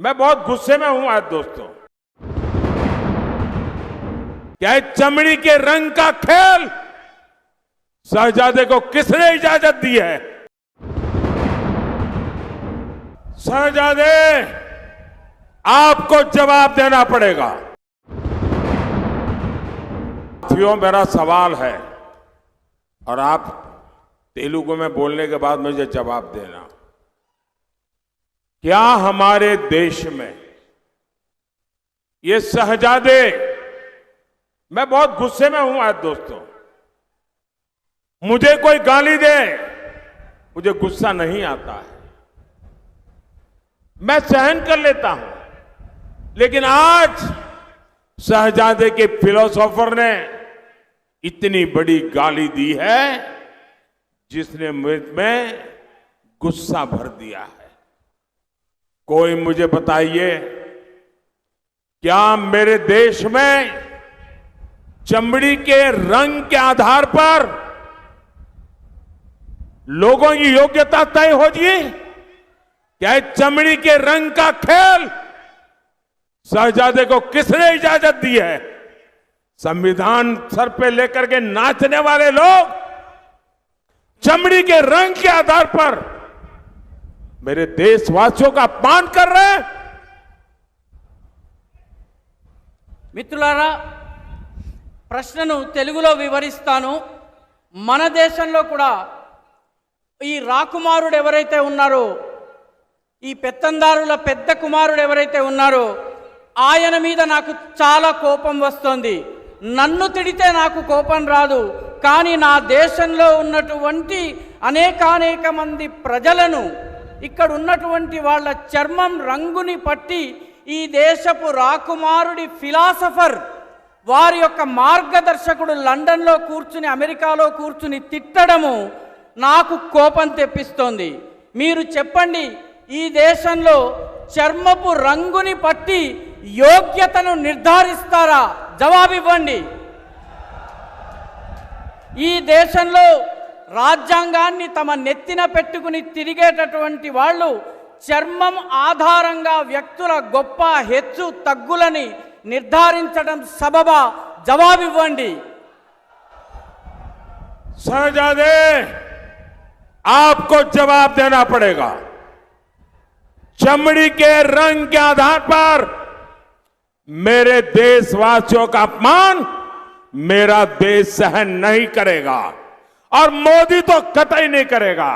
मैं बहुत गुस्से में हूं आज दोस्तों। क्या इस चमड़ी के रंग का खेल शहजादे को किसने इजाजत दी है? शहजादे, आपको जवाब देना पड़ेगा। साथियों, मेरा सवाल है और आप तेलुगु में बोलने के बाद मुझे जवाब देना। क्या हमारे देश में ये शहजादे, मैं बहुत गुस्से में हूं आज दोस्तों, मुझे कोई गाली दे मुझे गुस्सा नहीं आता है, मैं सहन कर लेता हूं, लेकिन आज शहजादे के फिलोसोफर ने इतनी बड़ी गाली दी है जिसने में गुस्सा भर दिया है। कोई मुझे बताइए, क्या मेरे देश में चमड़ी के रंग के आधार पर लोगों की योग्यता तय होगी? क्या इस चमड़ी के रंग का खेल शहजादे को किसने इजाजत दी है? संविधान सर पे लेकर के नाचने वाले लोग चमड़ी के रंग के आधार पर मेरे देशवासियों का अपमान कर रहे हैं। మిత్రులారా, ప్రశ్నను తెలుగులో వివరిస్తాను. మన దేశంలో కూడా ఈ రాకుమారుడు ఎవరైతే ఉన్నారో, ఈ పెత్తందారుల పెద్ద కుమారుడు ఎవరైతే ఉన్నారో ఆయన మీద నాకు చాలా కోపం వస్తుంది. నన్ను తిడితే నాకు కోపం రాదు, కానీ నా దేశంలో ఉన్నటువంటి అనేక మంది ప్రజలను, ఇక్కడ ఉన్నటువంటి వాళ్ళ చర్మం రంగుని పట్టి ఈ దేశపు రాకుమారుడి ఫిలాసఫర్ వారి యొక్క మార్గదర్శకుడు లండన్లో కూర్చుని, అమెరికాలో కూర్చుని తిట్టడము నాకు కోపం తెప్పిస్తోంది. మీరు చెప్పండి, ఈ దేశంలో చర్మపు రంగుని పట్టి యోగ్యతను నిర్ధారిస్తారా? జవాబివ్వండి. ఈ దేశంలో రాజ్యాంగాన్ని తమ నెత్తిన పెట్టుకుని తిరిగేటటువంటి వాళ్ళు చర్మం ఆధారంగా వ్యక్తుల గొప్ప హెచ్చు తగ్గులని నిర్ధారించడం సబబా? జవాబివ్వండి. शहजादे, आपको जवाब देना पड़ेगा। चमड़ी के रंग के आधार पर मेरे देशवासियों का अपमान मेरा देश सहन नहीं करेगा और मोदी तो कतई नहीं करेगा।